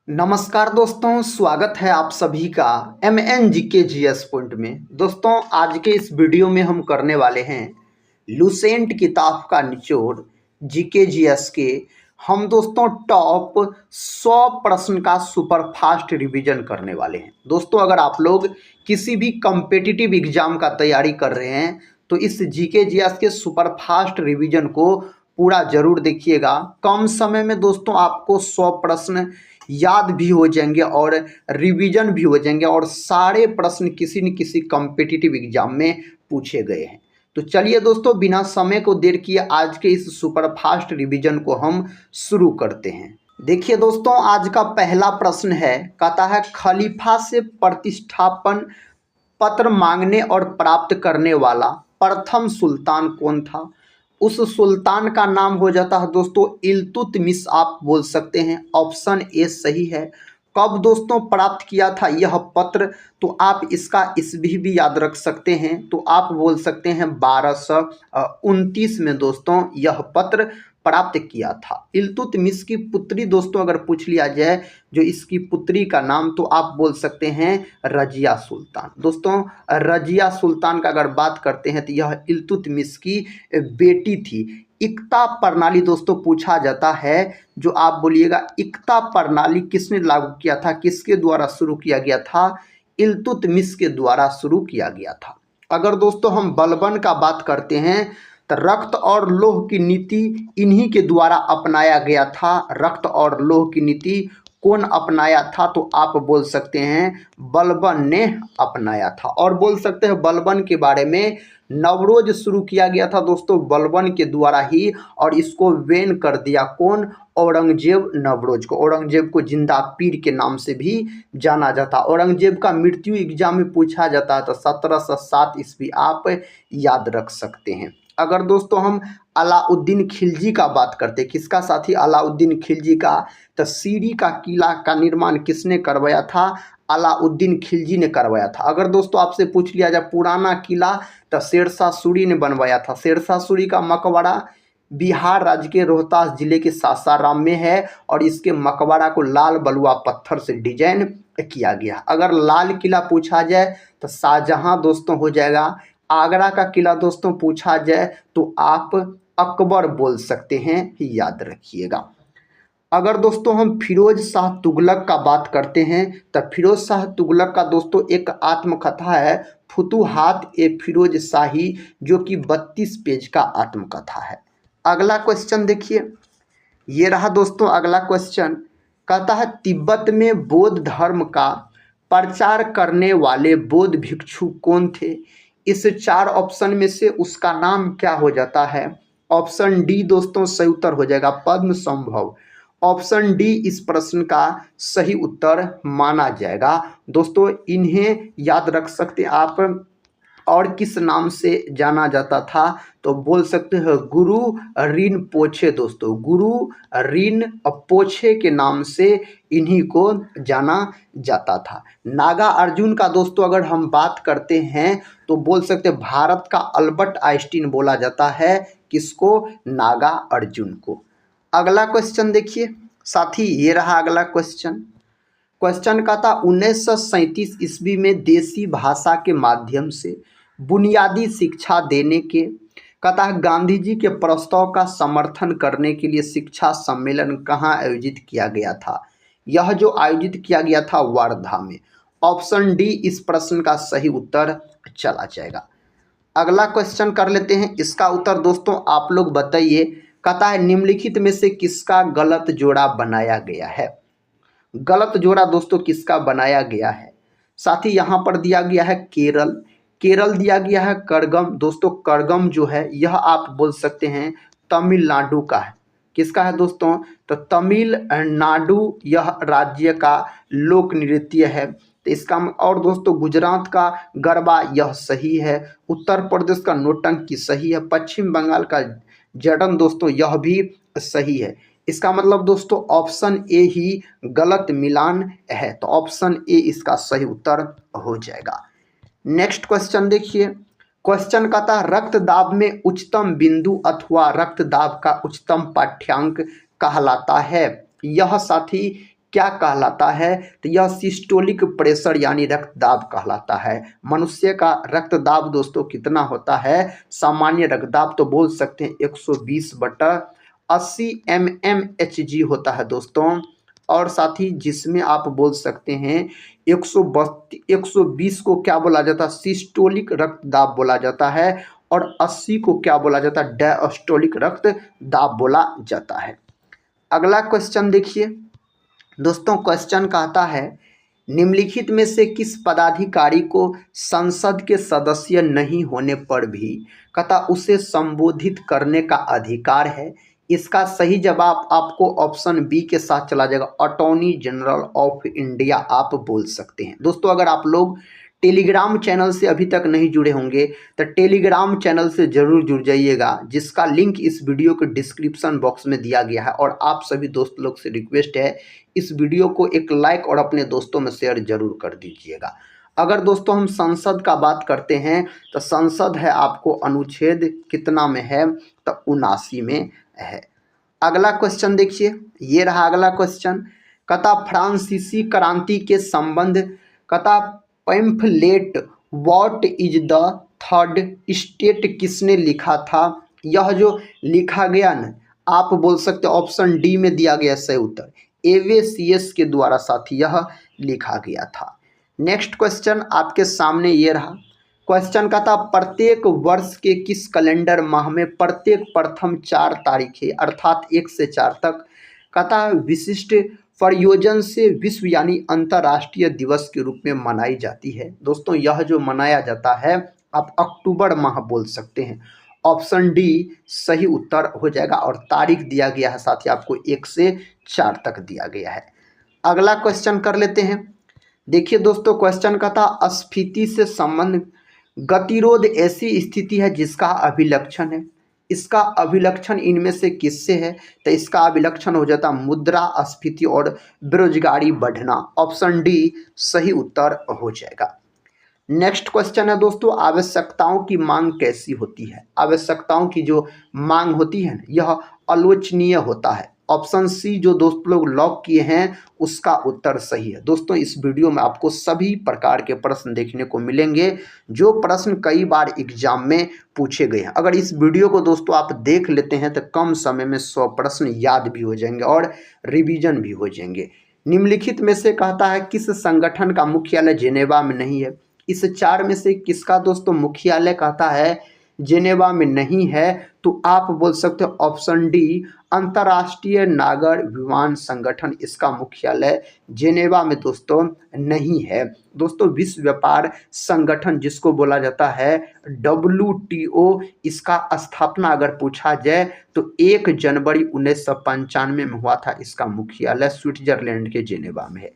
नमस्कार दोस्तों, स्वागत है आप सभी का एमएन जीके जीएस पॉइंट में। दोस्तों, आज के इस वीडियो में हम करने वाले हैं लुसेंट किताब का निचोड़ जीके जीएस के। हम दोस्तों टॉप 100 प्रश्न का सुपर फास्ट रिवीजन करने वाले हैं। दोस्तों, अगर आप लोग किसी भी कॉम्पिटिटिव एग्जाम का तैयारी कर रहे हैं तो इस जीके जीएस के सुपर फास्ट रिवीजन को पूरा जरूर देखिएगा। कम समय में दोस्तों आपको 100 प्रश्न याद भी हो जाएंगे और रिवीजन भी हो जाएंगे और सारे प्रश्न किसी न किसी कॉम्पिटिटिव एग्जाम में पूछे गए हैं। तो चलिए दोस्तों, बिना समय को देर किए आज के इस सुपर फास्ट रिवीजन को हम शुरू करते हैं। देखिए दोस्तों, आज का पहला प्रश्न है, कहता है खलीफा से प्रतिष्ठापन पत्र मांगने और प्राप्त करने वाला प्रथम सुल्तान कौन था। उस सुल्तान का नाम हो जाता है दोस्तों इल्तुतमिश, आप बोल सकते हैं। ऑप्शन ए सही है। कब दोस्तों प्राप्त किया था यह पत्र, तो आप इसका ईस्वी भी याद रख सकते हैं। तो आप बोल सकते हैं 1229 में दोस्तों यह पत्र प्राप्त किया था। इल्तुतमिश की पुत्री दोस्तों अगर पूछ लिया जाए जो इसकी पुत्री का नाम, तो आप बोल सकते हैं रजिया सुल्तान। दोस्तों, रजिया सुल्तान का अगर बात करते हैं तो यह इल्तुतमिश की बेटी थी। इक्ता प्रणाली दोस्तों पूछा जाता है, जो आप बोलिएगा इक्ता प्रणाली किसने लागू किया था, किसके द्वारा शुरू किया गया था। इल्तुतमिश के द्वारा शुरू किया गया था। अगर दोस्तों हम बलबन का बात करते हैं तो रक्त और लौह की नीति इन्हीं के द्वारा अपनाया गया था। रक्त और लौह की नीति कौन अपनाया था, तो आप बोल सकते हैं बलबन ने अपनाया था। और बोल सकते हैं बलबन के बारे में नवरोज शुरू किया गया था दोस्तों बलबन के द्वारा ही, और इसको बैन कर दिया कौन, औरंगजेब नवरोज को। औरंगजेब को जिंदा पीर के नाम से भी जाना जाता। औरंगजेब का मृत्यु एग्जाम में पूछा जाता है तो 1707 ईस्वी आप याद रख सकते हैं। अगर दोस्तों हम अलाउद्दीन खिलजी का बात करते, किसका साथी, अलाउद्दीन खिलजी का, तो सीरी का किला का निर्माण किसने करवाया था, अलाउद्दीन खिलजी ने करवाया था। अगर दोस्तों आपसे पूछ लिया जाए पुराना किला, तो शेरशाह सूरी ने बनवाया था। शेरशाह सूरी का मकबरा बिहार राज्य के रोहतास जिले के सासाराम में है और इसके मकबरा को लाल बलुआ पत्थर से डिजाइन किया गया। अगर लाल किला पूछा जाए तो शाहजहां दोस्तों हो जाएगा। आगरा का किला दोस्तों पूछा जाए तो आप अकबर बोल सकते हैं, याद रखिएगा। अगर दोस्तों हम फिरोज शाह तुगलक का बात करते हैं तो फिरोज शाह तुगलक का दोस्तों एक आत्मकथा है फुतुहात ए फिरोज शाही, जो कि 32 पेज का आत्मकथा है। अगला क्वेश्चन देखिए, ये रहा दोस्तों अगला क्वेश्चन। कहता है तिब्बत में बौद्ध धर्म का प्रचार करने वाले बौद्ध भिक्षु कौन थे। इस 4 ऑप्शन में से उसका नाम क्या हो जाता है। ऑप्शन डी दोस्तों सही उत्तर हो जाएगा पद्म संभव। ऑप्शन डी इस प्रश्न का सही उत्तर माना जाएगा। दोस्तों इन्हें याद रख सकते आप। और किस नाम से जाना जाता था, तो बोल सकते हैं गुरु रिनपोछे। दोस्तों गुरु रिनपोछे के नाम से इन्हीं को जाना जाता था। नागा अर्जुन का दोस्तों अगर हम बात करते हैं तो बोल सकते हैं भारत का अल्बर्ट आइंस्टीन बोला जाता है। किसको, नागा अर्जुन को। अगला क्वेश्चन देखिए साथी, ये रहा अगला क्वेश्चन। क्वेश्चन का था 1937 ईस्वी में देसी भाषा के माध्यम से बुनियादी शिक्षा देने के, कहता है गांधी जी के प्रस्ताव का समर्थन करने के लिए शिक्षा सम्मेलन कहाँ आयोजित किया गया था। यह जो आयोजित किया गया था वर्धा में। ऑप्शन डी इस प्रश्न का सही उत्तर चला जाएगा। अगला क्वेश्चन कर लेते हैं, इसका उत्तर दोस्तों आप लोग बताइए। कहता है निम्नलिखित में से किसका गलत जोड़ा बनाया गया है। गलत जोड़ा दोस्तों किसका बनाया गया है। साथ ही यहाँ पर दिया गया है केरल, केरल दिया गया है करगम। दोस्तों करगम जो है यह आप बोल सकते हैं तमिलनाडु का है। किसका है दोस्तों, तो तमिलनाडु यह राज्य का लोक नृत्य है। तो इसका और दोस्तों गुजरात का गरबा यह सही है। उत्तर प्रदेश का नौटंकी सही है। पश्चिम बंगाल का जडन दोस्तों यह भी सही है। इसका मतलब दोस्तों ऑप्शन ए ही गलत मिलान है। तो ऑप्शन ए इसका सही उत्तर हो जाएगा। नेक्स्ट क्वेश्चन देखिए। क्वेश्चन कहता है रक्तदाब में उच्चतम बिंदु अथवा रक्तदाब का उच्चतम पाठ्यांक कहलाता है। यह साथी क्या कहलाता है? तो यह सिस्टोलिक प्रेशर यानी रक्तदाब कहलाता है। मनुष्य का रक्तदाब दोस्तों कितना होता है? सामान्य रक्तदाब तो बोल सकते हैं 120/80 mmHg होता है दोस्तों। और साथ ही जिसमें आप बोल सकते हैं 120 को क्या बोला जाता है? सिस्टोलिक रक्तदाब बोला जाता है। और 80 को क्या बोला जाता है? डायस्टोलिक रक्तदाब बोला जाता है। अगला क्वेश्चन देखिए दोस्तों, क्वेश्चन कहता है निम्नलिखित में से किस पदाधिकारी को संसद के सदस्य नहीं होने पर भी उसे संबोधित करने का अधिकार है? इसका सही जवाब आपको ऑप्शन बी के साथ चला जाएगा, अटॉर्नी जनरल ऑफ इंडिया आप बोल सकते हैं। दोस्तों अगर आप लोग टेलीग्राम चैनल से अभी तक नहीं जुड़े होंगे तो टेलीग्राम चैनल से जरूर जुड़ जाइएगा, जिसका लिंक इस वीडियो के डिस्क्रिप्शन बॉक्स में दिया गया है। और आप सभी दोस्त लोग से रिक्वेस्ट है इस वीडियो को एक लाइक और अपने दोस्तों में शेयर जरूर कर दीजिएगा। अगर दोस्तों हम संसद का बात करते हैं तो संसद है आपको अनुच्छेद कितना में है? तो 79 में है। अगला क्वेश्चन देखिए, ये रहा अगला क्वेश्चन। फ्रांसीसी क्रांति के संबंध pamphlet what is the third state किसने लिखा था? यह जो लिखा गया न, आप बोल सकते हो ऑप्शन डी में दिया गया सही उत्तर, एवेसियस के द्वारा साथी यह लिखा गया था। नेक्स्ट क्वेश्चन आपके सामने ये रहा। क्वेश्चन प्रत्येक वर्ष के किस कैलेंडर माह में प्रत्येक प्रथम 4 तारीखें अर्थात 1 से 4 तक विशिष्ट प्रयोजन से विश्व यानी अंतर्राष्ट्रीय दिवस के रूप में मनाई जाती है? दोस्तों यह जो मनाया जाता है आप अक्टूबर माह बोल सकते हैं। ऑप्शन डी सही उत्तर हो जाएगा। और तारीख दिया गया है साथ ही आपको 1 से 4 तक दिया गया है। अगला क्वेश्चन कर लेते हैं। देखिए दोस्तों क्वेश्चन स्फीति से संबंध गतिरोध ऐसी स्थिति है जिसका अभिलक्षण है। इसका अभिलक्षण इनमें से किससे है? तो इसका अभिलक्षण हो जाता मुद्रास्फीति और बेरोजगारी बढ़ना। ऑप्शन डी सही उत्तर हो जाएगा। नेक्स्ट क्वेश्चन है दोस्तों, आवश्यकताओं की मांग कैसी होती है? आवश्यकताओं की जो मांग होती है यह आलोचनीय होता है। ऑप्शन सी जो दोस्त लोग लॉक किए हैं उसका उत्तर सही है। दोस्तों इस वीडियो में आपको सभी प्रकार के प्रश्न देखने को मिलेंगे जो प्रश्न कई बार एग्जाम में पूछे गए हैं। अगर इस वीडियो को दोस्तों आप देख लेते हैं तो कम समय में 100 प्रश्न याद भी हो जाएंगे और रिवीजन भी हो जाएंगे। निम्नलिखित में से किस संगठन का मुख्यालय जेनेवा में नहीं है? इस 4 में से किसका दोस्तों मुख्यालय जेनेवा में नहीं है? तो आप बोल सकते हो ऑप्शन डी अंतर्राष्ट्रीय नागर विमान संगठन, इसका मुख्यालय जेनेवा में दोस्तों नहीं है। दोस्तों विश्व व्यापार संगठन जिसको बोला जाता है WTO, इसका स्थापना अगर पूछा जाए तो 1 जनवरी 1995 में हुआ था। इसका मुख्यालय स्विट्जरलैंड के जेनेवा में है।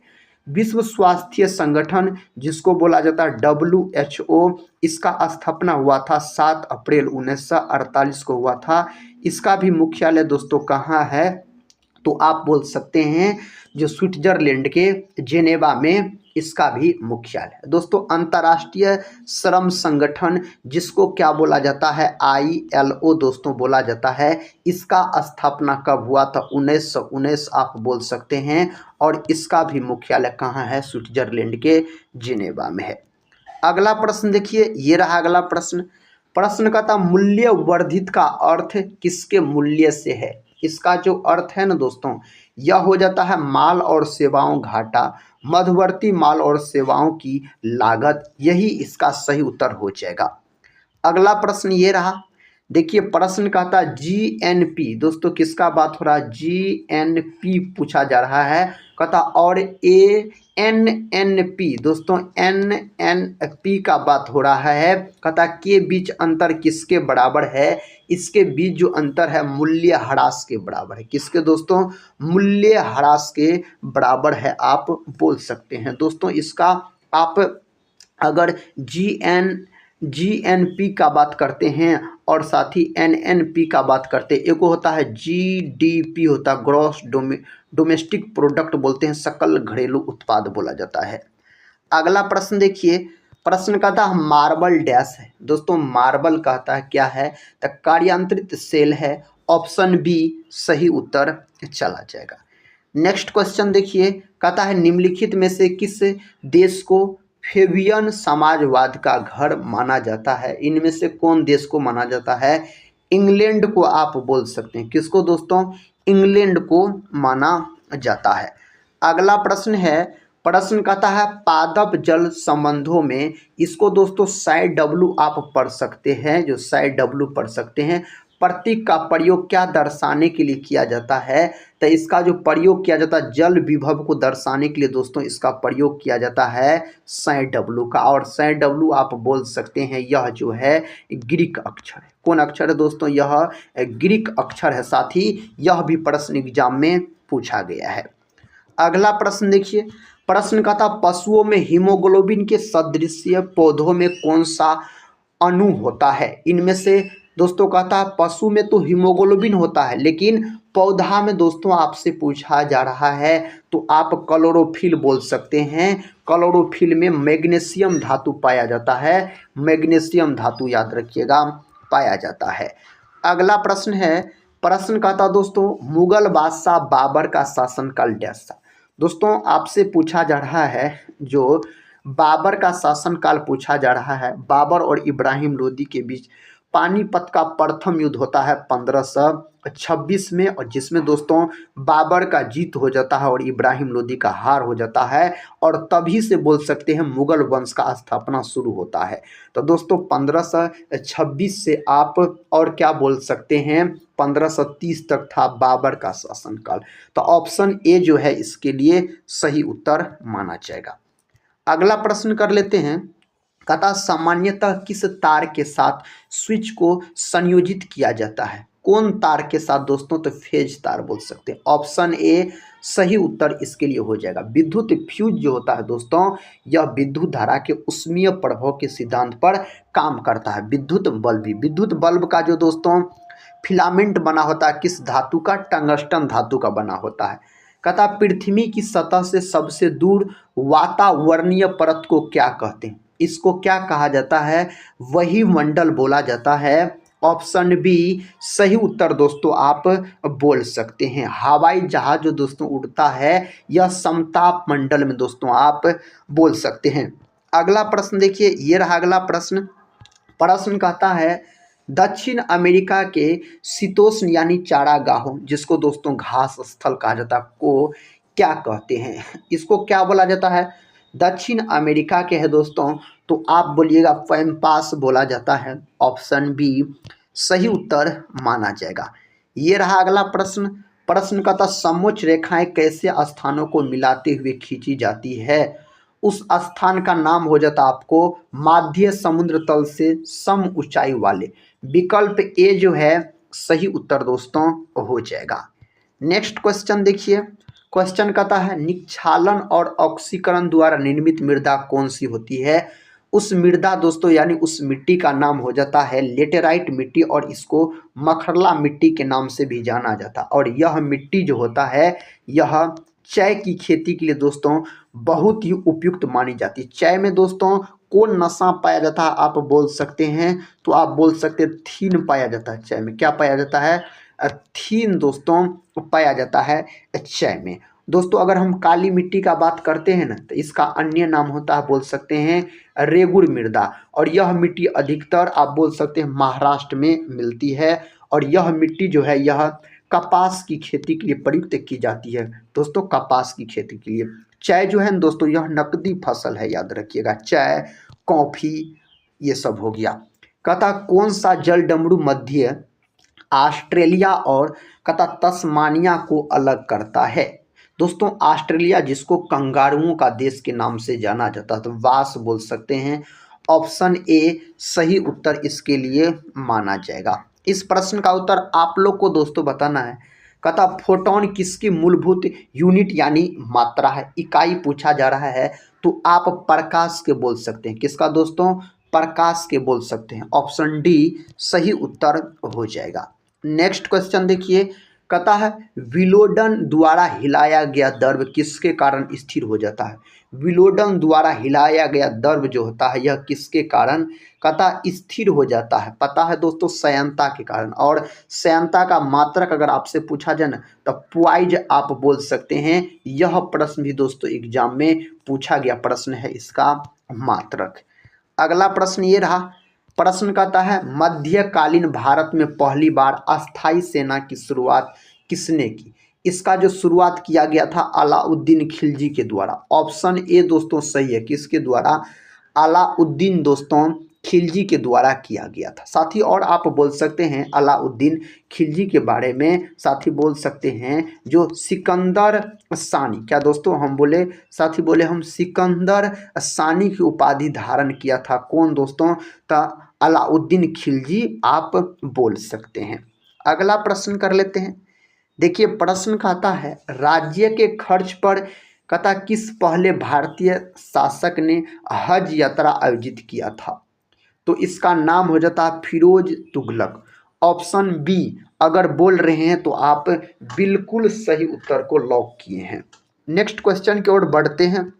विश्व स्वास्थ्य संगठन जिसको बोला जाता है WHO, इसका स्थापना हुआ था 7 अप्रैल 1948 को हुआ था। इसका भी मुख्यालय दोस्तों कहाँ है? तो आप बोल सकते हैं जो स्विट्जरलैंड के जेनेवा में इसका भी मुख्यालय है। दोस्तों अंतर्राष्ट्रीय श्रम संगठन जिसको क्या बोला जाता है? ILO दोस्तों बोला जाता है। इसका स्थापना कब हुआ था? 1919 आप बोल सकते हैं। और इसका भी मुख्यालय कहाँ है? स्विट्जरलैंड के जेनेवा में है। अगला प्रश्न देखिए, ये रहा अगला प्रश्न। प्रश्न मूल्य वर्धित का अर्थ किसके मूल्य से है? इसका जो अर्थ है ना दोस्तों यह हो जाता है माल और सेवाओं घाटा, मध्यवर्ती माल और सेवाओं की लागत। यही इसका सही उत्तर हो जाएगा। अगला प्रश्न ये रहा। देखिए प्रश्न GNP, दोस्तों किसका बात हो रहा है? GNP पूछा जा रहा है। और ANNP, दोस्तों NNP का बात हो रहा है। के बीच अंतर किसके बराबर है? इसके बीच जो अंतर है मूल्य ह्रास के बराबर है। किसके दोस्तों? मूल्य ह्रास के बराबर है आप बोल सकते हैं। दोस्तों इसका आप अगर GNP का बात करते हैं और साथ ही NNP का बात करते हैं, एक होता है GDP होता है, ग्रॉस डोमेस्टिक प्रोडक्ट बोलते हैं, सकल घरेलू उत्पाद बोला जाता है। अगला प्रश्न देखिए, प्रश्न मार्बल डैश है। दोस्तों मार्बल क्या है? तो कार्यांतरित सेल है। ऑप्शन बी सही उत्तर चला जाएगा। नेक्स्ट क्वेश्चन देखिए, कहता है निम्नलिखित में से किस देश को फेबियन समाजवाद का घर माना जाता है? इनमें से कौन देश को माना जाता है? इंग्लैंड को आप बोल सकते हैं। किसको दोस्तों? इंग्लैंड को माना जाता है। अगला प्रश्न है, प्रश्न कहता है पादप जल संबंधों में, इसको दोस्तों साइड डब्लू आप पढ़ सकते हैं, जो साइड डब्लू पढ़ सकते हैं। प्रतीक का प्रयोग क्या दर्शाने के लिए किया जाता है? तो इसका जो प्रयोग किया जाता है जल विभव को दर्शाने के लिए दोस्तों इसका प्रयोग किया जाता है साइड डब्लू का। और साइड डब्लू आप बोल सकते हैं यह जो है ग्रीक अक्षर है। कौन अक्षर है दोस्तों? यह ग्रीक अक्षर है। साथ ही यह भी प्रश्न एग्जाम में पूछा गया है। अगला प्रश्न देखिए, प्रश्न का था पशुओं में हीमोग्लोबिन के सदृश पौधों में कौन सा अणु होता है? इनमें से दोस्तों कहता है पशु में तो हीमोग्लोबिन होता है, लेकिन पौधा में दोस्तों आपसे पूछा जा रहा है तो आप क्लोरोफिल बोल सकते हैं। क्लोरोफिल में मैग्नीशियम धातु पाया जाता है। मैग्नीशियम धातु याद रखिएगा पाया जाता है। अगला प्रश्न है, प्रश्न कहता दोस्तों मुगल बादशाह बाबर का शासनकाल डैश था? दोस्तों आपसे पूछा जा रहा है, जो बाबर का शासनकाल पूछा जा रहा है। बाबर और इब्राहिम लोदी के बीच पानीपत का प्रथम युद्ध होता है 1526 में, और जिसमें दोस्तों बाबर का जीत हो जाता है और इब्राहिम लोदी का हार हो जाता है, और तभी से बोल सकते हैं मुगल वंश का स्थापना शुरू होता है। तो दोस्तों 1526 से आप और क्या बोल सकते हैं, 1530 तक था बाबर का शासनकाल। तो ऑप्शन ए जो है इसके लिए सही उत्तर माना जाएगा। अगला प्रश्न कर लेते हैं, कहता सामान्यतः किस तार के साथ स्विच को संयोजित किया जाता है? कौन तार के साथ दोस्तों? तो फेज तार बोल सकते हैं। ऑप्शन ए सही उत्तर इसके लिए हो जाएगा। विद्युत फ्यूज जो होता है दोस्तों, यह विद्युत धारा के उष्मीय प्रभाव के सिद्धांत पर काम करता है। विद्युत बल्ब भी, विद्युत बल्ब का जो दोस्तों फिलामेंट बना होता है किस धातु का? टंगस्टन धातु का बना होता है। कहता पृथ्वी की सतह से सबसे दूर वातावरणीय परत को क्या कहते हैं? इसको क्या कहा जाता है? वही मंडल बोला जाता है। ऑप्शन बी सही उत्तर दोस्तों आप बोल सकते हैं। हवाई जहाज जो दोस्तों उड़ता है यह समताप मंडल में दोस्तों आप बोल सकते हैं। अगला प्रश्न देखिए, ये रहा अगला प्रश्न। प्रश्न कहता है दक्षिण अमेरिका के शीतोष्ण यानी चारागाहों, जिसको दोस्तों घास स्थल कहा जाता है, को क्या कहते हैं? इसको क्या बोला जाता है? दक्षिण अमेरिका के है दोस्तों, तो आप बोलिएगा पैम्पास बोला जाता है। ऑप्शन बी सही उत्तर माना जाएगा। ये रहा अगला प्रश्न। प्रश्न का था समोच्च रेखाएं कैसे स्थानों को मिलाते हुए खींची जाती है? उस स्थान का नाम हो जाता आपको माध्य समुद्र तल से सम ऊंचाई वाले। विकल्प ए जो है सही उत्तर दोस्तों हो जाएगा। नेक्स्ट क्वेश्चन देखिए, क्वेश्चन कहता है निक्षालन और ऑक्सीकरण द्वारा निर्मित मृदा कौन सी होती है? उस मृदा दोस्तों यानी उस मिट्टी का नाम हो जाता है लेटेराइट मिट्टी, और इसको मखरला मिट्टी के नाम से भी जाना जाता है। और यह मिट्टी जो होता है यह चाय की खेती के लिए दोस्तों बहुत ही उपयुक्त मानी जाती है। चाय में दोस्तों कौन नशा पाया जाता है आप बोल सकते हैं? तो आप बोल सकते हैं थीन पाया जाता है चाय में। क्या पाया जाता है? थीन दोस्तों पाया जाता है चाय में। दोस्तों अगर हम काली मिट्टी का बात करते हैं ना, तो इसका अन्य नाम होता है बोल सकते हैं रेगुड़ मृदा, और यह मिट्टी अधिकतर आप बोल सकते हैं महाराष्ट्र में मिलती है। और यह मिट्टी जो है यह कपास की खेती के लिए प्रयुक्त की जाती है दोस्तों, कपास की खेती के लिए। चाय जो है ना दोस्तों यह नकदी फसल है, याद रखिएगा। चाय, कॉफ़ी ये सब हो गया। कहता कौन सा जल डमरू मध्य ऑस्ट्रेलिया और कहता तस्मानिया को अलग करता है? दोस्तों ऑस्ट्रेलिया जिसको कंगारुओं का देश के नाम से जाना जाता है, तो वास बोल सकते हैं। ऑप्शन ए सही उत्तर इसके लिए माना जाएगा। इस प्रश्न का उत्तर आप लोग को दोस्तों बताना है। कहता फोटोन किसकी मूलभूत यूनिट यानी मात्रा है? इकाई पूछा जा रहा है, तो आप प्रकाश के बोल सकते हैं। किसका दोस्तों? प्रकाश के बोल सकते हैं। ऑप्शन डी सही उत्तर हो जाएगा। नेक्स्ट क्वेश्चन देखिए, कहता है विलोडन द्वारा हिलाया गया द्रव किसके कारण स्थिर हो जाता है। विलोडन द्वारा हिलाया गया द्रव जो होता है यह किसके कारण कहता स्थिर हो जाता है। पता है दोस्तों, श्यानता के कारण। और श्यानता का मात्रक अगर आपसे पूछा जाए ना तो प्वाइज आप बोल सकते हैं। यह प्रश्न भी दोस्तों एग्जाम में पूछा गया प्रश्न है इसका मात्रक। अगला प्रश्न ये रहा। प्रश्न कहता है मध्यकालीन भारत में पहली बार अस्थाई सेना की शुरुआत किसने की। इसका जो शुरुआत किया गया था अलाउद्दीन खिलजी के द्वारा। ऑप्शन ए दोस्तों सही है, किसके द्वारा, अलाउद्दीन दोस्तों खिलजी के द्वारा किया गया था। साथ ही और आप बोल सकते हैं अलाउद्दीन खिलजी के बारे में, साथ ही बोल सकते हैं जो सिकंदर सानी, क्या दोस्तों हम बोले, साथ ही बोले हम सिकंदर सानी की उपाधि धारण किया था कौन दोस्तों, तो अलाउद्दीन खिलजी आप बोल सकते हैं। अगला प्रश्न कर लेते हैं। देखिए प्रश्न कहता है राज्य के खर्च पर कहता किस पहले भारतीय शासक ने हज यात्रा आयोजित किया था। तो इसका नाम हो जाता है फिरोज तुगलक। ऑप्शन बी अगर बोल रहे हैं तो आप बिल्कुल सही उत्तर को लॉक किए हैं। नेक्स्ट क्वेश्चन की ओर बढ़ते हैं।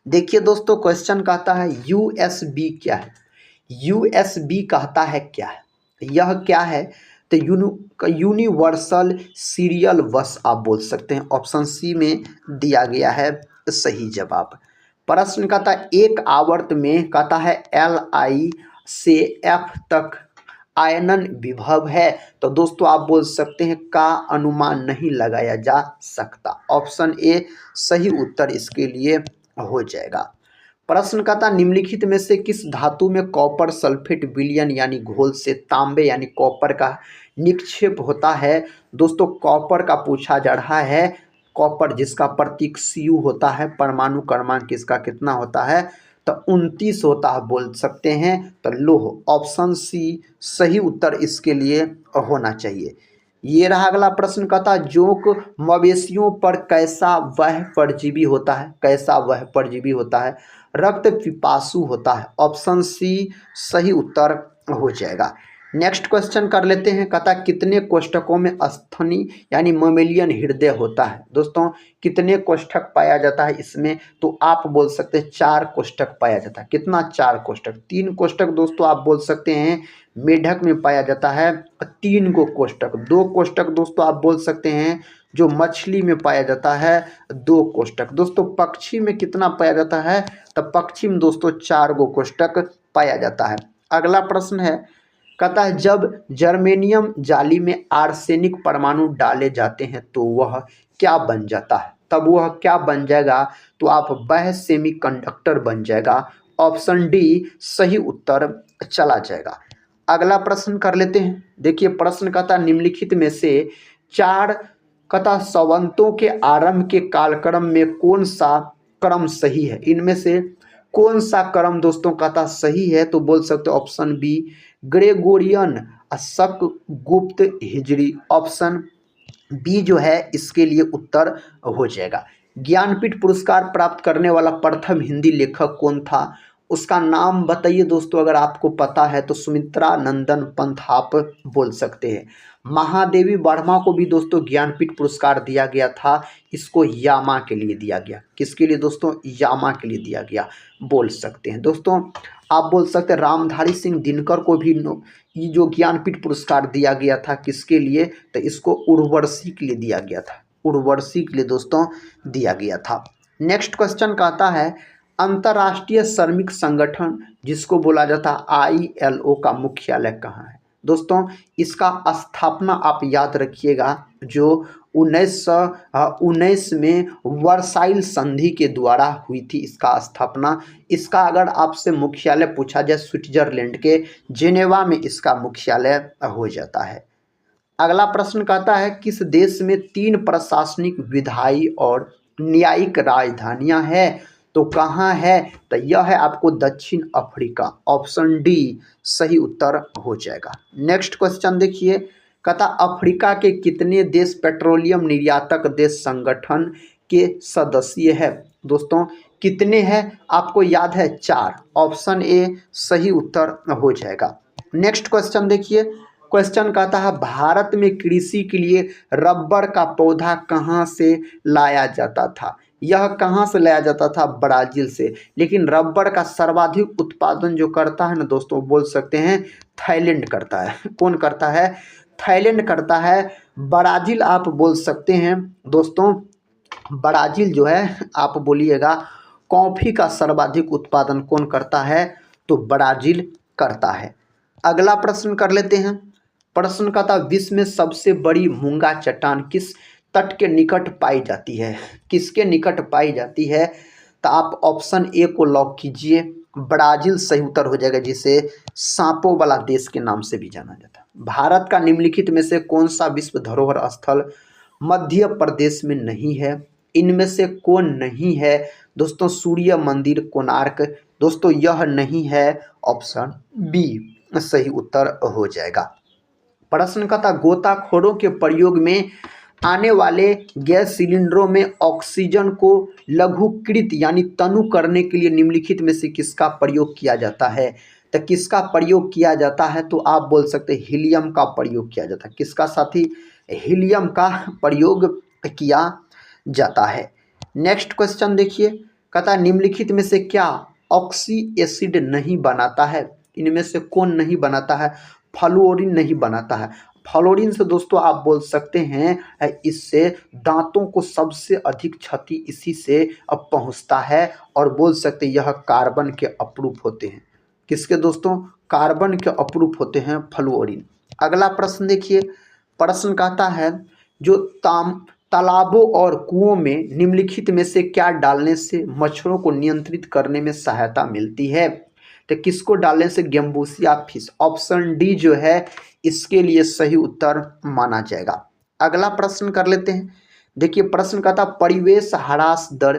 देखिए दोस्तों क्वेश्चन कहता है यूएसबी क्या है। यूएसबी कहता है क्या है, यह क्या है, तो यूनिवर्सल सीरियल बस आप बोल सकते हैं। ऑप्शन सी में दिया गया है सही जवाब। प्रश्न कहता है एक आवर्त में कहता है LI से F तक आयनन विभव है, तो दोस्तों आप बोल सकते हैं का अनुमान नहीं लगाया जा सकता। ऑप्शन ए सही उत्तर इसके लिए हो जाएगा। प्रश्न कहता निम्नलिखित में से किस धातु में कॉपर सल्फेट विलयन यानी घोल से तांबे यानी कॉपर का निक्षेप होता है। दोस्तों कॉपर का पूछा जा रहा है। कॉपर जिसका प्रतीक Cu होता है, परमाणु क्रमांक इसका कितना होता है, तो 29 होता है बोल सकते हैं। तो लोह, ऑप्शन सी सही उत्तर इसके लिए होना चाहिए। ये रहा अगला प्रश्न कहता जोंक मवेशियों पर कैसा वह परजीवी होता है, कैसा वह परजीवी होता है, रक्त पिपासु होता है। ऑप्शन सी सही उत्तर हो जाएगा। नेक्स्ट क्वेश्चन कर लेते हैं। कहता कितने कोष्ठकों में स्थनी यानी ममेलियन हृदय होता है। दोस्तों कितने कोष्ठक पाया जाता है इसमें, तो आप बोल सकते हैं 4 कोष्ठक पाया जाता है। कितना, 4 कोष्ठक। 3 कोष्ठक दोस्तों आप बोल सकते हैं मेढक में पाया जाता है 3 को कोष्ठक। 2 कोष्ठक दोस्तों आप बोल सकते हैं जो मछली में पाया जाता है 2 कोष्ठक। दोस्तों पक्षी में कितना पाया जाता है, तो पक्षी में दोस्तों 4 गो कोष्ठक पाया जाता है। अगला प्रश्न है कहता है जब जर्मेनियम जाली में आर्सेनिक परमाणु डाले जाते हैं तो वह क्या बन जाता है, तब वह क्या बन जाएगा, तो आप वह सेमीकंडक्टर बन जाएगा। ऑप्शन डी सही उत्तर चला जाएगा। अगला प्रश्न कर लेते हैं। देखिए प्रश्न कहता निम्नलिखित में से 4 कहता संवतों के आरंभ के कालक्रम में कौन सा क्रम सही है। इनमें से कौन सा क्रम दोस्तों कहता सही है, तो बोल सकते हो ऑप्शन बी ग्रेगोरियन शक गुप्त हिजरी। ऑप्शन बी जो है इसके लिए उत्तर हो जाएगा। ज्ञानपीठ पुरस्कार प्राप्त करने वाला प्रथम हिंदी लेखक कौन था, उसका नाम बताइए दोस्तों। अगर आपको पता है तो सुमित्रा नंदन पंत आप बोल सकते हैं। महादेवी वर्मा को भी दोस्तों ज्ञानपीठ पुरस्कार दिया गया था। इसको यामा के लिए दिया गया। किसके लिए दोस्तों, यामा के लिए दिया गया बोल सकते हैं। दोस्तों आप बोल सकते हैं रामधारी सिंह दिनकर को भी ये जो ज्ञानपीठ पुरस्कार दिया गया था किसके लिए, तो इसको उर्वशी के लिए दिया गया था। उर्वशी के लिए दोस्तों दिया गया था। नेक्स्ट क्वेश्चन कहता है अंतर्राष्ट्रीय श्रमिक संगठन जिसको बोला जाता है ILO का मुख्यालय कहाँ है। दोस्तों इसका स्थापना आप याद रखिएगा जो 1919 में वर्साइल संधि के द्वारा हुई थी इसका स्थापना। इसका अगर आपसे मुख्यालय पूछा जाए स्विट्जरलैंड के जेनेवा में इसका मुख्यालय हो जाता है। अगला प्रश्न कहता है किस देश में 3 प्रशासनिक विधायी और न्यायिक राजधानियां हैं, तो कहाँ है, तो यह है आपको दक्षिण अफ्रीका। ऑप्शन डी सही उत्तर हो जाएगा। नेक्स्ट क्वेश्चन देखिए कहता अफ्रीका के कितने देश पेट्रोलियम निर्यातक देश संगठन के सदस्य है। दोस्तों कितने हैं आपको याद है, 4। ऑप्शन ए सही उत्तर हो जाएगा। नेक्स्ट क्वेश्चन देखिए क्वेश्चन कहता है भारत में कृषि के लिए रबर का पौधा कहाँ से लाया जाता था। यह कहाँ से लाया जाता था, ब्राजील से। लेकिन रबर का सर्वाधिक उत्पादन जो करता है ना दोस्तों, बोल सकते हैं थाईलैंड करता है। कौन करता है, थाईलैंड करता है। ब्राजील आप बोल सकते हैं दोस्तों, ब्राजील जो है आप बोलिएगा कॉफी का सर्वाधिक उत्पादन कौन करता है, तो ब्राजील करता है। अगला प्रश्न कर लेते हैं। प्रश्न का था विश्व में सबसे बड़ी मूंगा चट्टान किस तट के निकट पाई जाती है। किसके निकट पाई जाती है, तो आप ऑप्शन ए को लॉक कीजिए, ब्राजील सही उत्तर हो जाएगा, जिसे सांपों वाला देश के नाम से भी जाना जाता है। भारत का निम्नलिखित में से कौन सा विश्व धरोहर स्थल मध्य प्रदेश में नहीं है। इनमें से कौन नहीं है दोस्तों, सूर्य मंदिर कोणार्क। दोस्तों यह नहीं है, ऑप्शन बी सही उत्तर हो जाएगा। प्रश्न का था गोताखोरों के प्रयोग में आने वाले गैस सिलेंडरों में ऑक्सीजन को लघुकृत यानी तनु करने के लिए निम्नलिखित में से किसका प्रयोग किया जाता है। तो किसका प्रयोग किया जाता है, तो आप बोल सकते हैं हीलियम का प्रयोग किया जाता है। किसका साथी, हीलियम का प्रयोग किया जाता है। नेक्स्ट क्वेश्चन देखिए, कहता है निम्नलिखित में से क्या ऑक्सी एसिड नहीं बनाता है। इनमें से कौन नहीं बनाता है, फ्लोरीन नहीं बनाता है। फ्लोरीन से दोस्तों आप बोल सकते हैं इससे दांतों को सबसे अधिक क्षति इसी से अब पहुंचता है, और बोल सकते यह कार्बन के अपरूप होते हैं। किसके दोस्तों, कार्बन के अपरूप होते हैं फ्लोरीन। अगला प्रश्न देखिए, प्रश्न कहता है जो तालाबों और कुओं में निम्नलिखित में से क्या डालने से मच्छरों को नियंत्रित करने में सहायता मिलती है। तो किसको डालने से, गेम्बूसिया फिश। ऑप्शन डी जो है इसके लिए सही उत्तर माना जाएगा। अगला प्रश्न कर लेते हैं। देखिए प्रश्न का था परिवेश ह्रास दर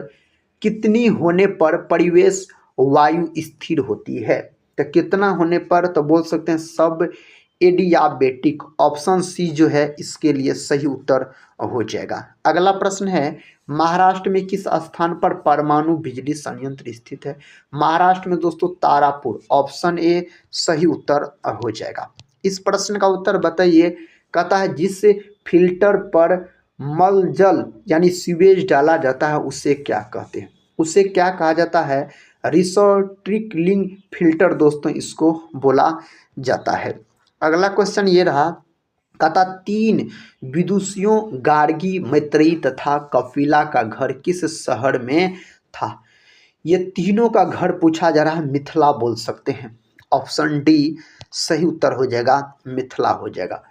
कितनी होने पर परिवेश वायु स्थिर होती है। तो कितना होने पर, तो बोल सकते हैं सब एडियाबेटिक। ऑप्शन सी जो है इसके लिए सही उत्तर हो जाएगा। अगला प्रश्न है महाराष्ट्र में किस स्थान पर परमाणु बिजली संयंत्र स्थित है। महाराष्ट्र में दोस्तों तारापुर। ऑप्शन ए सही उत्तर हो जाएगा। इस प्रश्न का उत्तर बताइए। कहता है जिस फिल्टर पर मल जल यानी सीवेज डाला जाता है उसे क्या कहते हैं। उसे क्या कहा जाता है, रिसाइक्लिंग फिल्टर दोस्तों इसको बोला जाता है। अगला क्वेश्चन ये रहा, कहता 3 विदुषियों गार्गी मैत्रेयी तथा कपिला का घर किस शहर में था। ये तीनों का घर पूछा जा रहा है, मिथिला बोल सकते हैं। ऑप्शन डी सही उत्तर हो जाएगा, मिथिला हो जाएगा।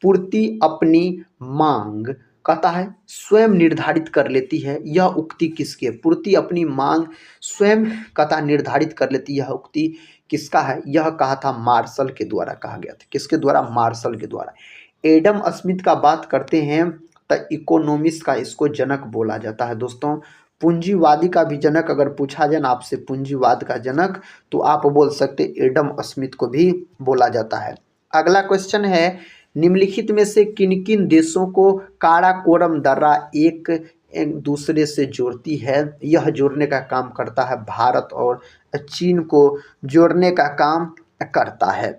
पूर्ति अपनी मांग कहता है स्वयं निर्धारित कर लेती है, यह उक्ति किसकी है। पूर्ति अपनी मांग स्वयं कहता निर्धारित कर लेती है, यह उक्ति किसका है। यह कहा था मार्शल के द्वारा कहा गया था। किसके द्वारा, मार्शल के द्वारा। एडम स्मिथ का बात करते हैं तो इकोनॉमिक्स का इसको जनक बोला जाता है दोस्तों। पूंजीवादी का भी जनक अगर पूछा जाए ना आपसे, पूंजीवाद का जनक, तो आप बोल सकते एडम स्मिथ को भी बोला जाता है। अगला क्वेश्चन है निम्नलिखित में से किन किन देशों को काराकोरम दर्रा एक दूसरे से जोड़ती है। यह जोड़ने का काम करता है भारत और चीन को जोड़ने का काम करता है।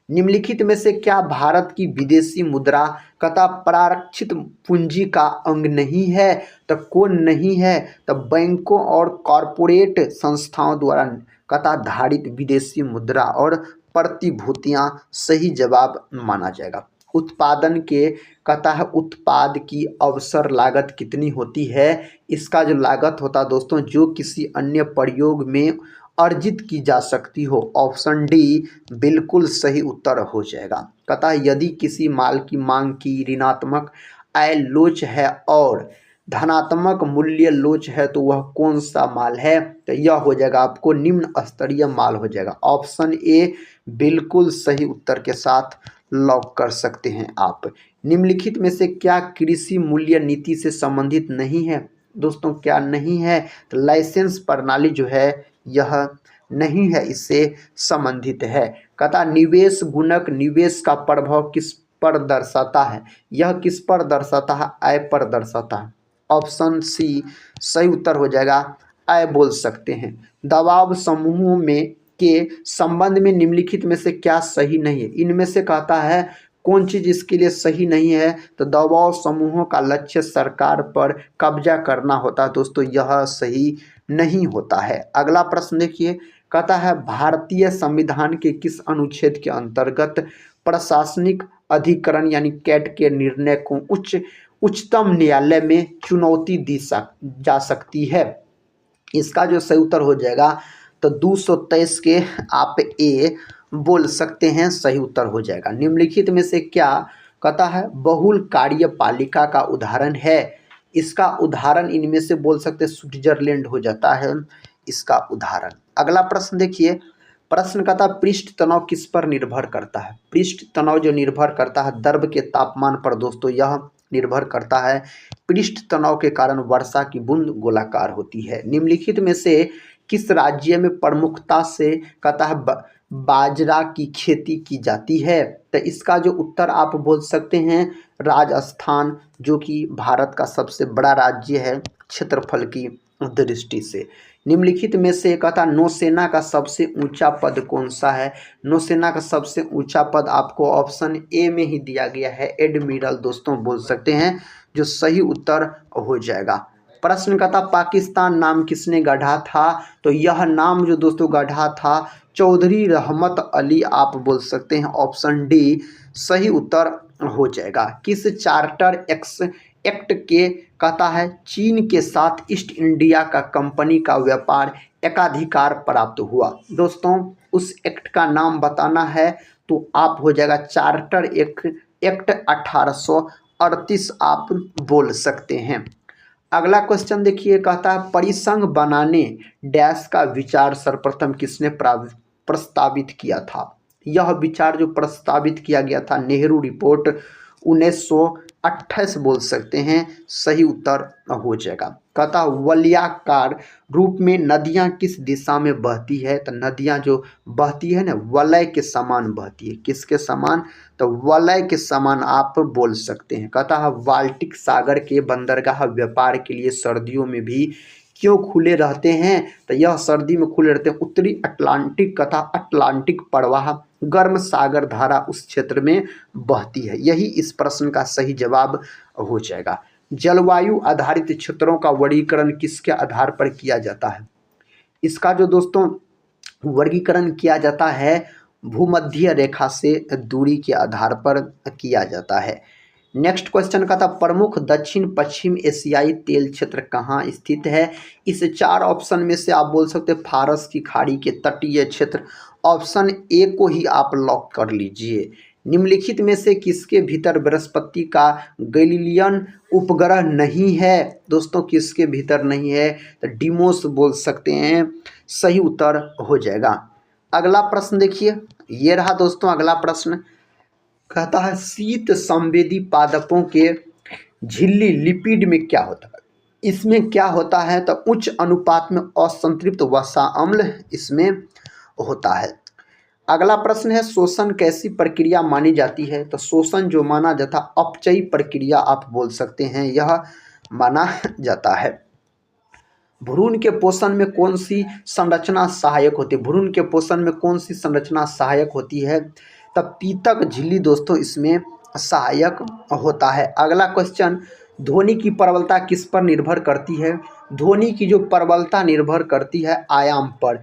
निम्नलिखित में से क्या भारत की विदेशी मुद्रा कथा प्रारक्षित पूंजी का अंग नहीं है। तो कौन नहीं है, तो बैंकों और कॉरपोरेट संस्थाओं द्वारा कथा धारित विदेशी मुद्रा और प्रतिभूतियां सही जवाब माना जाएगा। उत्पादन के कहता है उत्पाद की अवसर लागत कितनी होती है। इसका जो लागत होता है दोस्तों जो किसी अन्य प्रयोग में अर्जित की जा सकती हो। ऑप्शन डी बिल्कुल सही उत्तर हो जाएगा। कहता है यदि किसी माल की मांग की ऋणात्मक आय लोच है और धनात्मक मूल्य लोच है तो वह कौन सा माल है। तो यह हो जाएगा आपको निम्न स्तरीय माल हो जाएगा। ऑप्शन ए बिल्कुल सही उत्तर के साथ लॉक कर सकते हैं आप। निम्नलिखित में से क्या कृषि मूल्य नीति से संबंधित नहीं है। दोस्तों क्या नहीं है, तो लाइसेंस प्रणाली जो है यह नहीं है, इससे संबंधित है। कहता निवेश गुणक निवेश का प्रभाव किस पर दर्शाता है। यह किस पर दर्शाता है, आय पर दर्शाता है। ऑप्शन सी सही उत्तर हो जाएगा, आय बोल सकते हैं। दबाव समूहों में के संबंध में निम्नलिखित में से क्या सही नहीं है। इनमें से कहता है कौन चीज़ इसके लिए सही नहीं है? तो दबाव समूहों का लक्ष्य सरकार पर कब्जा करना होता है दोस्तों, यह सही नहीं होता है। अगला प्रश्न देखिए, कहता है भारतीय संविधान के किस अनुच्छेद के अंतर्गत प्रशासनिक अधिकरण यानी कैट के निर्णय को उच्चतम न्यायालय में चुनौती दी जा सकती है? इसका जो सही उत्तर हो जाएगा तो 223 के आप ए बोल सकते हैं, सही उत्तर हो जाएगा। निम्नलिखित में से क्या, कहता है बहुल कार्यपालिका का उदाहरण है? इसका उदाहरण इनमें से बोल सकते हैं स्विट्जरलैंड हो जाता है इसका उदाहरण। अगला प्रश्न देखिए, प्रश्न कहता पृष्ठ तनाव किस पर निर्भर करता है? पृष्ठ तनाव जो निर्भर करता है द्रव के तापमान पर दोस्तों, यह निर्भर करता है। पृष्ठ तनाव के कारण वर्षा की बूंद गोलाकार होती है। निम्नलिखित में से किस राज्य में प्रमुखता से कहता है बाजरा की खेती की जाती है? तो इसका जो उत्तर आप बोल सकते हैं राजस्थान, जो कि भारत का सबसे बड़ा राज्य है क्षेत्रफल की दृष्टि से। निम्नलिखित में से कहता नौसेना का सबसे ऊंचा पद कौन सा है? नौसेना का सबसे ऊंचा पद आपको ऑप्शन ए में ही दिया गया है, एडमिरल दोस्तों बोल सकते हैं, जो सही उत्तर हो जाएगा। प्रश्न कहता पाकिस्तान नाम किसने गढ़ा था? तो यह नाम जो दोस्तों गढ़ा था चौधरी रहमत अली, आप बोल सकते हैं, ऑप्शन डी सही उत्तर हो जाएगा। किस चार्टर एक्ट के कहता है चीन के साथ ईस्ट इंडिया का कंपनी का व्यापार एकाधिकार प्राप्त हुआ? दोस्तों उस एक्ट का नाम बताना है तो आप हो जाएगा चार्टर एक्ट 1838 आप बोल सकते हैं। अगला क्वेश्चन देखिए, कहता है परिसंघ बनाने डैश का विचार सर्वप्रथम किसने प्रस्तावित किया था? यह विचार जो प्रस्तावित किया गया था नेहरू रिपोर्ट 1928 बोल सकते हैं, सही उत्तर हो जाएगा। कहता वलयाकार रूप में नदियां किस दिशा में बहती है? तो नदियां जो बहती है ना वलय के समान बहती है। किसके समान? तो वलय के समान आप बोल सकते हैं। कहता है बाल्टिक सागर के बंदरगाह व्यापार के लिए सर्दियों में भी क्यों खुले रहते हैं? तो यह सर्दी में खुले रहते हैं, उत्तरी अटलांटिक तथा अटलांटिक प्रवाह गर्म सागर धारा उस क्षेत्र में बहती है। यही इस प्रश्न का सही जवाब हो जाएगा। जलवायु आधारित क्षेत्रों का वर्गीकरण किसके आधार पर किया जाता है? इसका जो दोस्तों वर्गीकरण किया जाता है भूमध्य रेखा से दूरी के आधार पर किया जाता है। नेक्स्ट क्वेश्चन का था प्रमुख दक्षिण पश्चिम एशियाई तेल क्षेत्र कहाँ स्थित है? इस चार ऑप्शन में से आप बोल सकते हैं फारस की खाड़ी के तटीय क्षेत्र, ऑप्शन ए को ही आप लॉक कर लीजिए। निम्नलिखित में से किसके भीतर बृहस्पति का गैलीलियन उपग्रह नहीं है? दोस्तों किसके भीतर नहीं है? तो डिमोस बोल सकते हैं, सही उत्तर हो जाएगा। अगला प्रश्न देखिए, ये रहा दोस्तों अगला प्रश्न। कहता है शीत संवेदी पादपों के झिल्ली लिपिड में क्या होता है? इसमें क्या होता है? तो उच्च अनुपात में असंतृप्त वसा अम्ल इसमें होता है। अगला प्रश्न है शोषण कैसी प्रक्रिया मानी जाती है? तो शोषण जो माना जाता अपचयी प्रक्रिया आप बोल सकते हैं, यह माना जाता है। भ्रूण के पोषण में कौन सी संरचना सहायक होती है? भ्रूण के पोषण में कौन सी संरचना सहायक होती है? तब पीतक झिल्ली दोस्तों इसमें सहायक होता है। अगला क्वेश्चन, ध्वनि की प्रबलता किस पर निर्भर करती है? ध्वनि की जो प्रबलता निर्भर करती है आयाम पर।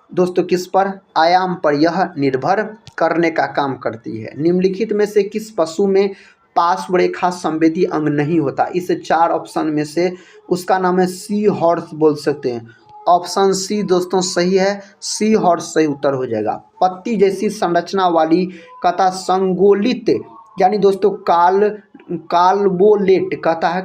दोस्तों किस पर? आयाम पर यह निर्भर करने का काम करती है। निम्नलिखित में से किस पशु में पार्श्व रेखा संवेदी अंग नहीं होता? इस चार ऑप्शन में से उसका नाम है सी हॉर्स बोल सकते हैं, ऑप्शन सी दोस्तों सही है, सी हॉर्स सही उत्तर हो जाएगा। पत्ती जैसी संरचना वाली कहता संगोलित यानी दोस्तों काल्वोलेट कहता है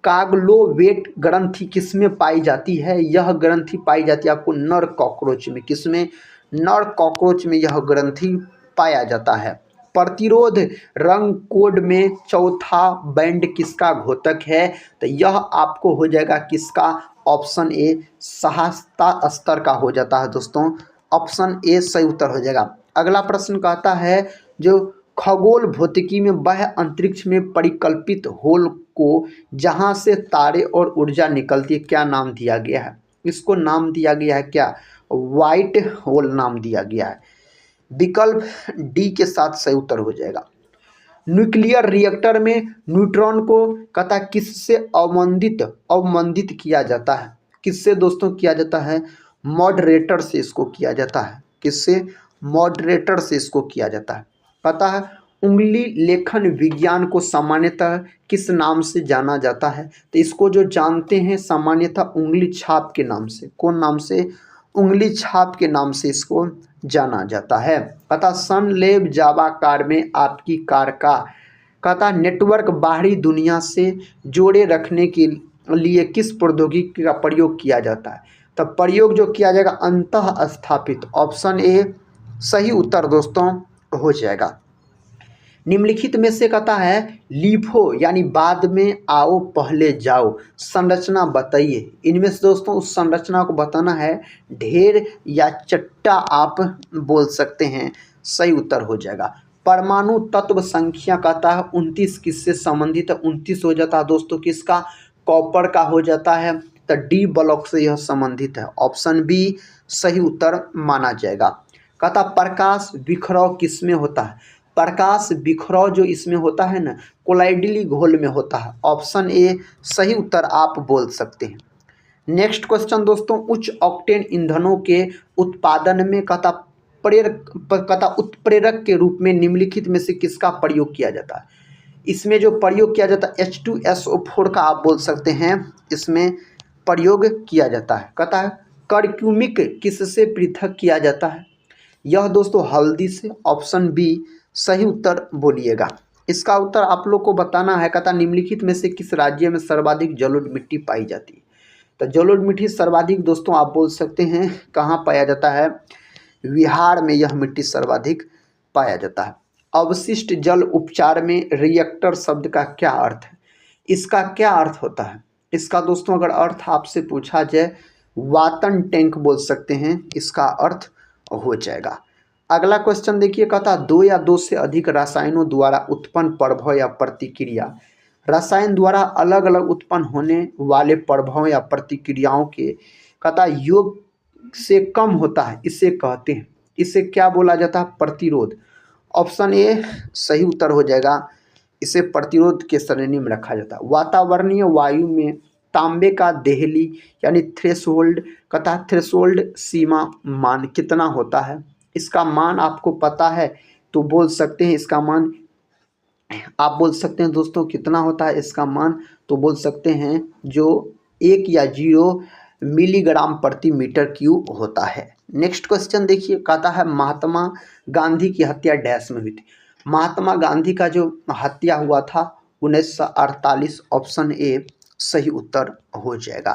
काग्लोवेट ग्रंथि किसमें पाई जाती है? यह ग्रंथि पाई जाती है आपको नर कॉकरोच में। किसमें? नर कॉकरोच में यह ग्रंथि पाया जाता है। प्रतिरोध रंग कोड में चौथा बैंड किसका घोतक है? तो यह आपको हो जाएगा किसका? ऑप्शन ए सहजता स्तर का हो जाता है दोस्तों, ऑप्शन ए सही उत्तर हो जाएगा। अगला प्रश्न कहता है जो खगोल भौतिकी में वह अंतरिक्ष में परिकल्पित होल को जहां से तारे और ऊर्जा निकलती है क्या नाम दिया गया है? इसको नाम दिया गया है क्या? व्हाइट होल नाम दिया गया है। विकल्प डी के साथ सही उत्तर हो जाएगा। न्यूक्लियर रिएक्टर में न्यूट्रॉन को कहता किससे अवमंदित किया जाता है? किससे दोस्तों किया जाता है? मॉडरेटर से इसको किया जाता है। किससे? मॉडरेटर से इसको किया जाता है। पता है उंगली लेखन विज्ञान को सामान्यतः किस नाम से जाना जाता है? तो इसको जो जानते हैं सामान्यतः उंगली छाप के नाम से। कौन नाम से? उंगली छाप के नाम से इसको जाना जाता है। पता सनलेब जावा कार में आपकी कार का कहता नेटवर्क बाहरी दुनिया से जोड़े रखने के लिए किस प्रौद्योगिकी का प्रयोग किया जाता है? तब प्रयोग जो किया जाएगा अंतः स्थापित। ऑप्शन ए सही उत्तर दोस्तों हो जाएगा। निम्नलिखित में से कहता है लीफो यानी बाद में आओ पहले जाओ संरचना बताइए। इनमें से दोस्तों उस संरचना को बताना है। ढेर या चट्टा आप बोल सकते हैं, सही उत्तर हो जाएगा। परमाणु तत्व संख्या कहता है 29 किससे संबंधित है? 29 हो जाता है दोस्तों किसका? कॉपर का हो जाता है। तो डी ब्लॉक से यह संबंधित है। ऑप्शन बी सही उत्तर माना जाएगा। कहता प्रकाश बिखराव किसमें होता है? प्रकाश बिखराव जो इसमें होता है ना, कोलाइडली घोल में होता है। ऑप्शन ए सही उत्तर आप बोल सकते हैं। नेक्स्ट क्वेश्चन दोस्तों, उच्च ऑक्टेन ईंधनों के उत्पादन में कहता उत्प्रेरक के रूप में निम्नलिखित में से किसका प्रयोग किया जाता है? इसमें जो प्रयोग किया जाता है H2SO4 का आप बोल सकते हैं इसमें प्रयोग किया जाता है। कहता है कर्क्यूमिक किससे पृथक किया जाता है? यह दोस्तों हल्दी से। ऑप्शन बी सही उत्तर बोलिएगा। इसका उत्तर आप लोग को बताना है। कहता निम्नलिखित में से किस राज्य में सर्वाधिक जलोढ़ मिट्टी पाई जाती है? तो जलोढ़ मिट्टी सर्वाधिक दोस्तों आप बोल सकते हैं कहाँ पाया जाता है? बिहार में यह मिट्टी सर्वाधिक पाया जाता है। अवशिष्ट जल उपचार में रिएक्टर शब्द का क्या अर्थ है? इसका क्या अर्थ होता है? इसका दोस्तों अगर अर्थ आपसे पूछा जाए वातन टैंक बोल सकते हैं, इसका अर्थ हो जाएगा। अगला क्वेश्चन देखिए, कहता दो या दो से अधिक रसायनों द्वारा उत्पन्न प्रभाव या प्रतिक्रिया। रसायन द्वारा अलग अलग उत्पन्न होने वाले प्रभाव या प्रतिक्रियाओं के कहता योग से कम होता है, इसे कहते हैं, इसे क्या बोला जाता है? प्रतिरोध। ऑप्शन ए सही उत्तर हो जाएगा। इसे प्रतिरोध के श्रेणी में रखा जाता है। वातावरणीय वायु में तांबे का देहली यानी थ्रेशोल्ड कहता थ्रेशोल्ड सीमा मान कितना होता है? इसका मान आपको पता है तो बोल सकते हैं। इसका मान आप बोल सकते हैं दोस्तों कितना होता है इसका मान? तो बोल सकते हैं जो 1 या 0 मिलीग्राम प्रति मीटर क्यूब होता है। नेक्स्ट क्वेश्चन देखिए, कहता है महात्मा गांधी की हत्या डैश में हुई थी। महात्मा गांधी का जो हत्या हुआ था 1948। ऑप्शन ए सही उत्तर हो जाएगा।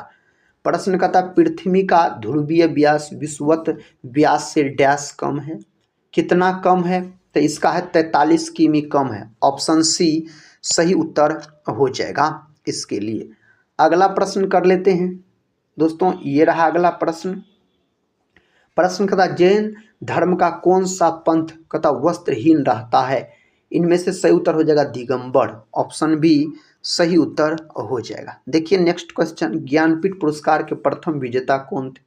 प्रश्न कहता पृथ्वी का ध्रुवीय व्यास विषुवत व्यास से डैश कम है, कितना कम है? तो इसका है 43 किमी कम है। ऑप्शन सी सही उत्तर हो जाएगा इसके लिए। अगला प्रश्न कर लेते हैं दोस्तों, ये रहा अगला प्रश्न। प्रश्न कहता जैन धर्म का कौन सा पंथ कहता वस्त्रहीन रहता है? इनमें से सही उत्तर हो जाएगा दिगंबर। ऑप्शन बी सही उत्तर हो जाएगा। देखिए नेक्स्ट क्वेश्चन, ज्ञानपीठ पुरस्कार के प्रथम विजेता कौन थे?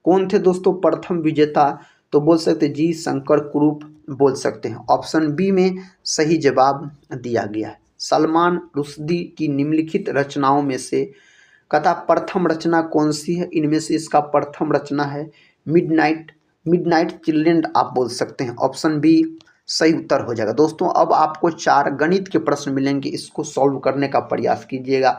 कौन थे दोस्तों प्रथम विजेता? तो बोल सकते जी शंकर कुरूप बोल सकते हैं। ऑप्शन बी में सही जवाब दिया गया है। सलमान रुश्दी की निम्नलिखित रचनाओं में से कहता प्रथम रचना कौन सी है? इनमें से इसका प्रथम रचना है मिडनाइट चिल्ड्रन आप बोल सकते हैं। ऑप्शन बी सही उत्तर हो जाएगा। दोस्तों अब आपको 4 गणित के प्रश्न मिलेंगे, इसको सॉल्व करने का प्रयास कीजिएगा।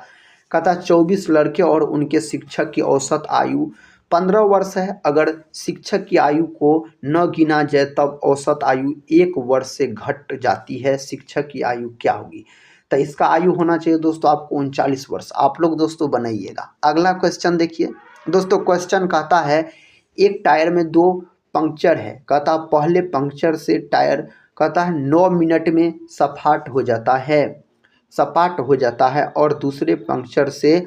कहता 24 लड़के और उनके शिक्षक की औसत आयु 15 वर्ष है। अगर शिक्षक की आयु को न गिना जाए तब औसत आयु 1 वर्ष से घट जाती है। शिक्षक की आयु क्या होगी? तो इसका आयु होना चाहिए दोस्तों आपको 39 वर्ष। आप लोग दोस्तों बनाइएगा। अगला क्वेश्चन देखिए दोस्तों, क्वेश्चन कहता है एक टायर में 2 पंक्चर है। कहता पहले पंक्चर से टायर कहता है 9 मिनट में सपाट हो जाता है और दूसरे पंक्चर से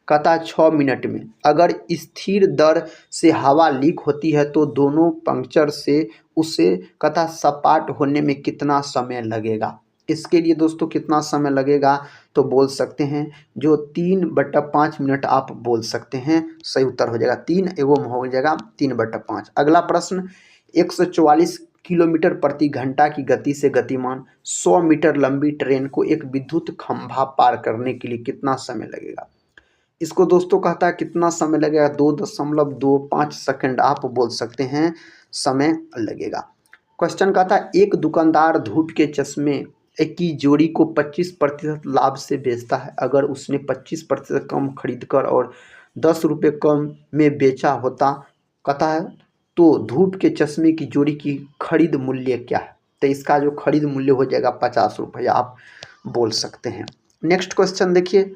कहता 6 मिनट में। अगर स्थिर दर से हवा लीक होती है तो दोनों पंक्चर से उसे कहता सपाट होने में कितना समय लगेगा? इसके लिए दोस्तों कितना समय लगेगा? तो बोल सकते हैं जो 3/5 मिनट आप बोल सकते हैं, सही उत्तर हो जाएगा। 3 एवं हो जाएगा 3/5। अगला प्रश्न 144 किलोमीटर प्रति घंटा की गति से गतिमान 100 मीटर लंबी ट्रेन को एक विद्युत खंभा पार करने के लिए कितना समय लगेगा। इसको दोस्तों कहता है कितना समय लगेगा, 2.25 सेकंड आप बोल सकते हैं समय लगेगा। क्वेश्चन कहता है एक दुकानदार धूप के चश्मे की जोड़ी को 25% लाभ से बेचता है। अगर उसने 25% कम खरीदकर और 10 रुपये कम में बेचा होता कहता है तो धूप के चश्मे की जोड़ी की खरीद मूल्य क्या है। तो इसका जो खरीद मूल्य हो जाएगा 50 रुपये आप बोल सकते हैं। नेक्स्ट क्वेश्चन देखिए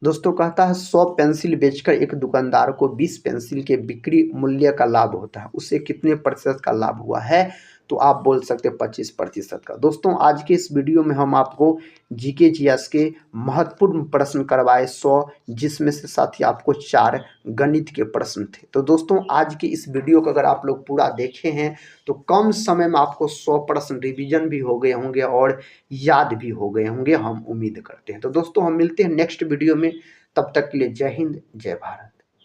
दोस्तों, कहता है 100 पेंसिल बेचकर एक दुकानदार को 20 पेंसिल के बिक्री मूल्य का लाभ होता है, उसे कितने प्रतिशत का लाभ हुआ है। तो आप बोल सकते हैं 25% का। दोस्तों आज के इस वीडियो में हम आपको जीके जीएस के महत्वपूर्ण प्रश्न करवाए 100, जिसमें से साथ ही आपको 4 गणित के प्रश्न थे। तो दोस्तों आज के इस वीडियो को अगर आप लोग पूरा देखे हैं तो कम समय में आपको 100 प्रश्न रिवीजन भी हो गए होंगे और याद भी हो गए होंगे, हम उम्मीद करते हैं। तो दोस्तों हम मिलते हैं नेक्स्ट वीडियो में, तब तक के लिए जय हिंद जय भारत।